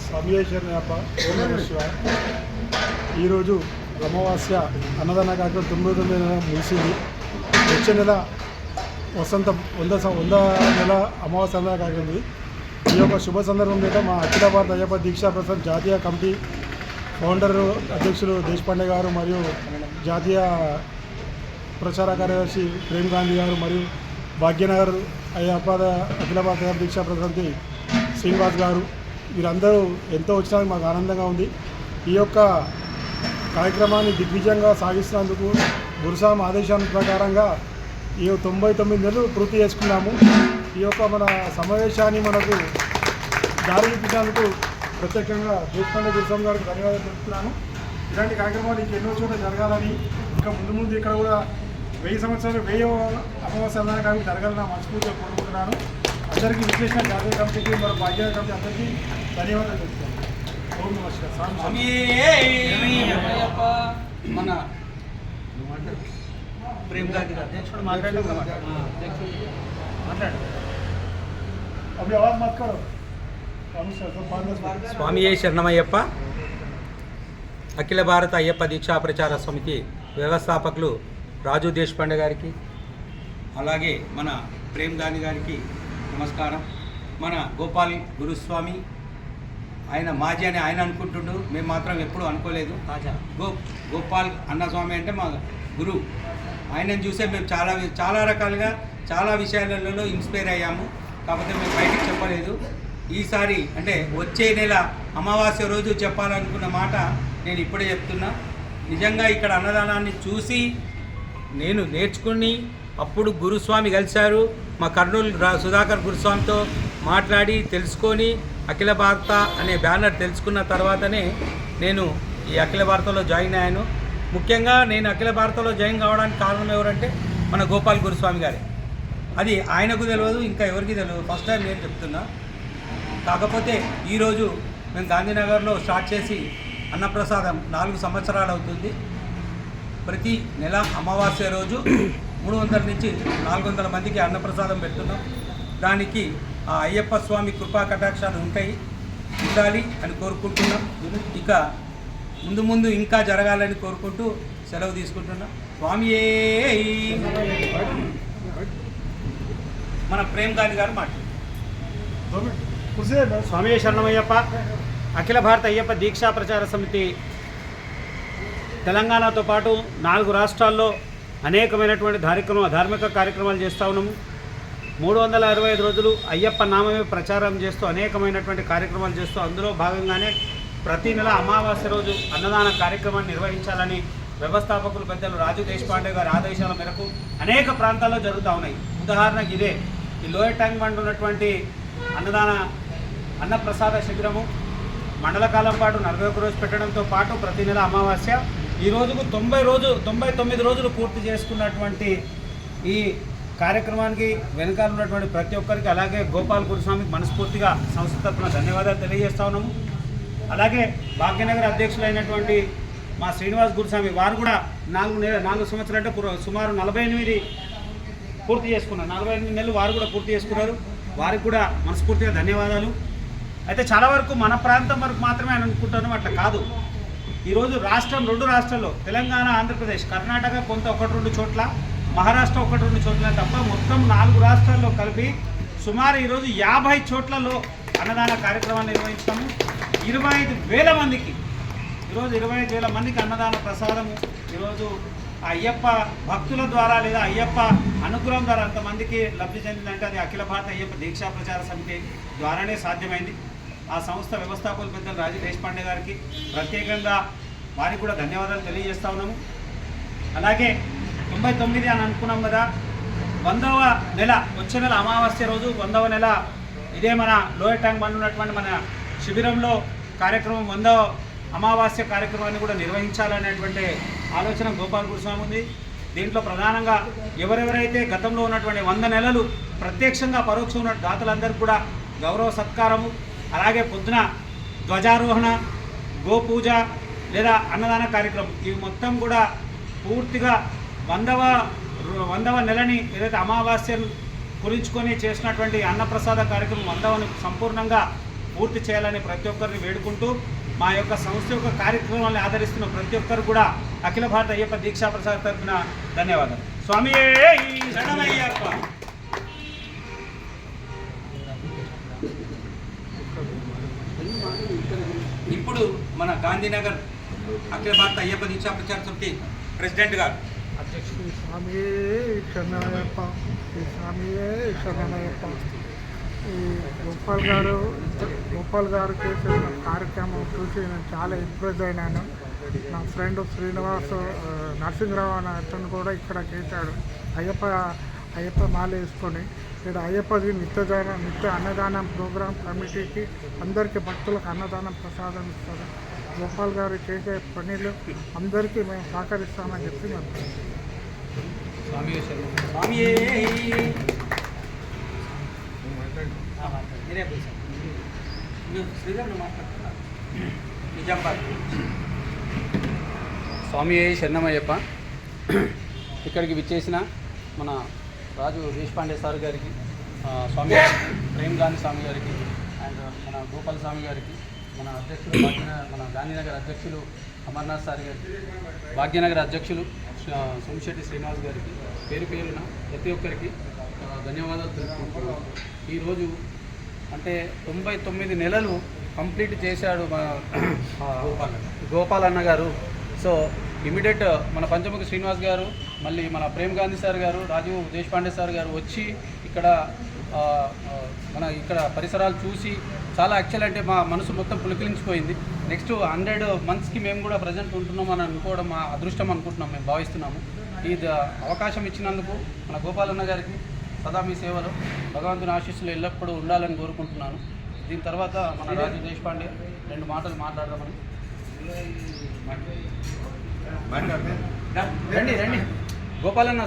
స్వామియేశ్వరయ్యప్ప ఓం నమః శివాయ. ఈరోజు అమావాస్య అన్నదాన కార్యక్రమం 9 ముగిసింది. వచ్చే నెల వసంతం 100 నెల అమావాస్య అన్నదాన కార్యక్రమం ఉంది. ఈ యొక్క శుభ సందర్భం మీద మా అఖిల భారత అయ్యప్ప దీక్షా ప్రసాద్ జాతీయ కమిటీ ఫౌండర్ అధ్యక్షులు దేశపాండే గారు మరియు జాతీయ ప్రచార కార్యదర్శి ప్రేమ్ గాంధీ గారు మరియు భాగ్యనగర్ అయ్యప్ప అఖిల భారత అయ్యప్ప దీక్షా ప్రసాద్ శ్రీనివాస్ గారు వీరందరూ ఎంతో వచ్చినందుకు మాకు ఆనందంగా ఉంది. ఈ యొక్క కార్యక్రమాన్ని దిగ్విజయంగా సాగిస్తున్నందుకు గురుస్వామి ఆదేశాల ప్రకారంగా ఈ 99 నెలలు పూర్తి చేసుకున్నాము. ఈ యొక్క మన సమావేశాన్ని మనకు దారి చూపించినందుకు ప్రత్యేకంగా దేశపాండే గురుస్వామి గారికి ధన్యవాదాలు తెలుపుతున్నాను. ఇలాంటి కార్యక్రమాలు ఇంకెన్నో చోట్ల జరగాలని, ఇంకా ముందు ఇక్కడ కూడా 1000 సంవత్సరాలు 1000 అమావాస్య అన్నదాన కార్యక్రమం జరగాలని మనస్ఫూర్తిగా కోరుకుంటున్నాను. అందరికీ విశ్లేషణ జాతీయ కమిటీకి మరియు భాగ్య కమిటీ అందరికీ ధన్యవాదాలు తెలుపుతాను. ఓం నమః శివాయ. మన ప్రేమ్ గాంధీ గారు అధ్యక్షుడు అవి ఆవాజ్ మత్ కరో. స్వామియే శరణమయ్యప్ప. అఖిల భారత అయ్యప్ప దీక్షా ప్రచార సమితి వ్యవస్థాపకులు రాజు దేశపాండే గారికి, అలాగే మన ప్రేమ్ గాంధీ గారికి నమస్కారం. మన గోపాల్ గురుస్వామి, ఆయన మాజీ అని ఆయన అనుకుంటుండు, మేము మాత్రం ఎప్పుడూ అనుకోలేదు. గోపాల్ అన్నస్వామి అంటే మా గురువు. ఆయనను చూసే మేము చాలా రకాలుగా చాలా విషయాలలో ఇన్స్పైర్ అయ్యాము. కాకపోతే మేము బయటికి చెప్పలేదు. ఈసారి అంటే వచ్చే నెల అమావాస్య రోజు చెప్పాలనుకున్న మాట నేను ఇప్పుడే చెప్తున్నా. నిజంగా ఇక్కడ అన్నదానాన్ని చూసి నేను నేర్చుకుని, అప్పుడు గురుస్వామి కలిశారు, మా కర్నూలు సుధాకర్ గురుస్వామితో మాట్లాడి తెలుసుకొని అఖిల భారత అనే బ్యానర్ తెలుసుకున్న తర్వాతనే నేను ఈ అఖిల భారతలో జాయిన్ అయ్యాను. ముఖ్యంగా నేను అఖిల భారతలో జాయిన్ కావడానికి కారణం ఎవరంటే మన గోపాల్ గురుస్వామి గారే. అది ఆయనకు తెలియదు, ఇంకా ఎవరికి తెలియదు. ఫస్ట్ టైం నేను చెప్తున్నా. కాకపోతే ఈరోజు మేము గాంధీనగర్లో స్టార్ట్ చేసి అన్నప్రసాదం 4 సంవత్సరాలు అవుతుంది. ప్రతి నెల అమావాస్య రోజు 300 నుంచి 400 మందికి అన్నప్రసాదం పెడుతున్నాం. దానికి ఆ అయ్యప్ప స్వామి కృపా కటాక్షాలు ఉండాలి అని కోరుకుంటున్నాం. ఇక ముందు ఇంకా జరగాలని కోరుకుంటూ సెలవు తీసుకుంటున్నాం. స్వామియే. మన ప్రేమ్ గాంధీ గారు మాట్లాడు. స్వామియే శరణమయ్యప్ప. అఖిల భారత అయ్యప్ప దీక్షా ప్రచార సమితి తెలంగాణతో పాటు 4 రాష్ట్రాల్లో అనేకమైనటువంటి ధార్మిక కార్యక్రమాలు చేస్తూ ఉన్నాము. 365 రోజులు అయ్యప్ప నామమే ప్రచారం చేస్తూ అనేకమైనటువంటి కార్యక్రమాలు చేస్తూ, అందులో భాగంగానే ప్రతి నెల అమావాస్య రోజు అన్నదాన కార్యక్రమాన్ని నిర్వహించాలని వ్యవస్థాపకులు పెద్దలు రాజు దేశపాండే గారి ఆదేశాల మేరకు అనేక ప్రాంతాల్లో జరుగుతూ ఉన్నాయి. ఉదాహరణకు ఇదే ఈ లోయర్ ట్యాంక్ బండ్ ఉన్నటువంటి అన్నప్రసాద శిబిరము మండల కాలం పాటు 41 రోజు పెట్టడంతో పాటు ప్రతి నెల అమావాస్య ఈ రోజుకు 99 రోజులు పూర్తి చేసుకున్నటువంటి ఈ కార్యక్రమానికి వెనకాల ఉన్నటువంటి ప్రతి ఒక్కరికి, అలాగే గోపాల్ గురుస్వామికి మనస్ఫూర్తిగా సంస్థ తరఫున ధన్యవాదాలు తెలియజేస్తా ఉన్నాము. అలాగే భాగ్యనగర్ అధ్యక్షులైనటువంటి మా శ్రీనివాస్ గురుస్వామి వారు కూడా 4 సంవత్సరాలు అంటే సుమారు 48 పూర్తి చేసుకున్నారు. 48 నెలలు వారు కూడా పూర్తి చేసుకున్నారు. వారికి కూడా మనస్ఫూర్తిగా ధన్యవాదాలు. అయితే చాలా వరకు మన ప్రాంతం వరకు మాత్రమే అని అనుకుంటున్నాం, అట్లా కాదు. ఈరోజు 2 రాష్ట్రాల్లో తెలంగాణ, ఆంధ్రప్రదేశ్, కర్ణాటక కొంత 1-2 చోట్ల, మహారాష్ట్ర 1-2 చోట్ల తప్ప మొత్తం 4 రాష్ట్రాల్లో కలిపి సుమారు ఈరోజు 50 చోట్లలో అన్నదాన కార్యక్రమాన్ని నిర్వహించాము. 25,000 మందికి ఈరోజు 25,000 మందికి అన్నదాన ప్రసాదము ఈరోజు అయ్యప్ప భక్తుల ద్వారా లేదా అయ్యప్ప అనుగ్రహం ద్వారా అంతమందికి లబ్ధి చెందిందంటే అది అఖిల భారత అయ్యప్ప దీక్షా ప్రచార సమితి ద్వారానే సాధ్యమైంది. ఆ సంస్థ వ్యవస్థాపకులు పెద్దలు రాజు దేశపాండే గారికి ప్రత్యేకంగా వారికి కూడా ధన్యవాదాలు తెలియజేస్తా ఉన్నాము. అలాగే 99 అని అనుకున్నాం కదా, 100వ నెల వచ్చే నెల అమావాస్య రోజు 100వ నెల ఇదే మన లోయర్ ట్యాంక్ బండ్ ఉన్నటువంటి మన శిబిరంలో కార్యక్రమం 100వ అమావాస్య కార్యక్రమాన్ని కూడా నిర్వహించాలనేటువంటి ఆలోచన గోపాల్ గురుస్వామి ఉంది. దీంట్లో ప్రధానంగా ఎవరెవరైతే గతంలో ఉన్నటువంటి 100 నెలలు ప్రత్యక్షంగా పరోక్షంగా ఉన్న దాతలందరికీ కూడా గౌరవ సత్కారము, అలాగే పొద్దున ధ్వజారోహణ, గోపూజ లేదా అన్నదాన కార్యక్రమం ఇవి మొత్తం కూడా పూర్తిగా 100వ నెలని ఏదైతే అమావాస్యను కురించుకొని చేసినటువంటి అన్నప్రసాద కార్యక్రమం 100వని సంపూర్ణంగా పూర్తి చేయాలని ప్రతి ఒక్కరిని వేడుకుంటూ మా యొక్క సంస్థ యొక్క కార్యక్రమాన్ని ఆదరిస్తున్న ప్రతి ఒక్కరు కూడా అఖిల భారత అయ్యప్ప దీక్షా ప్రసాద్ తరఫున ధన్యవాదాలు. స్వామి శరణమయ్యప్ప. ఇప్పుడు మన గాంధీనగర్ అఖిల భారత అయ్యప్ప దీక్షా ప్రచార సమితి ప్రెసిడెంట్ గారు స్వామి శరణమయ్యప్ప, స్వామియే శరణమయ్యప్ప. ఈ గోపాల్ గారు చేసిన కార్యక్రమం చూసి నేను చాలా ఇంప్రెస్ అయినాను. నా ఫ్రెండ్ శ్రీనివాస్ నరసింహరావు అనే అతను కూడా ఇక్కడ చేశాడు. అయ్యప్ప మాల వేసుకొని ఇక్కడ అయ్యప్పది నిత్య అన్నదానం ప్రోగ్రాం కమిటీకి అందరికీ భక్తులకు అన్నదానం ప్రసాదం ఇస్తారు. గోపాల్ గారు చేసే పనులు అందరికీ మేము సహకరిస్తామని చెప్పి మేము స్వామి శరణమయ్యప్ప. ఇక్కడికి విచ్చేసిన మన రాజు దేశపాండే సార్ గారికి, స్వామి ప్రేమ్ గాంధీ స్వామి గారికి, అండ్ మన గోపాల స్వామి గారికి, మన అధ్యక్షులు మన గాంధీనగర్ అధ్యక్షులు అమర్నాథ్ సార్ గారికి, భాగ్యనగర్ అధ్యక్షులు సోమిశెట్టి శ్రీనివాస్ గారికి పేరు పేరున ప్రతి ఒక్కరికి ధన్యవాదాలు తెలుపుకుంటున్నాను. ఈరోజు అంటే 99 నెలలు కంప్లీట్ చేశాడు మన గోపాల్ అన్న గారు. సో ఇమీడియట్ మన పంచముఖి శ్రీనివాస్ గారు, మళ్ళీ మన ప్రేమ్ గాంధీ సార్ గారు, రాజు దేశపాండే సార్ గారు వచ్చి ఇక్కడ ఇక్కడ పరిసరాలు చూసి చాలా యాక్చువల్ అంటే మా మనసు మొత్తం పులికిలించిపోయింది. నెక్స్ట్ 100 మంత్స్కి మేము కూడా ప్రజెంట్ ఉంటున్నామని అనుకోవడం మా అదృష్టం అనుకుంటున్నాం, మేము భావిస్తున్నాము. ఈ అవకాశం ఇచ్చినందుకు మన గోపాలన్న గారికి సదా మీ సేవలో భగవంతుని ఆశీస్సులు ఎల్లప్పుడూ ఉండాలని కోరుకుంటున్నాను. దీని తర్వాత మన రాజు దేశపాండే 2 మాటలు మాట్లాడదామని. రండి గోపాలన్న.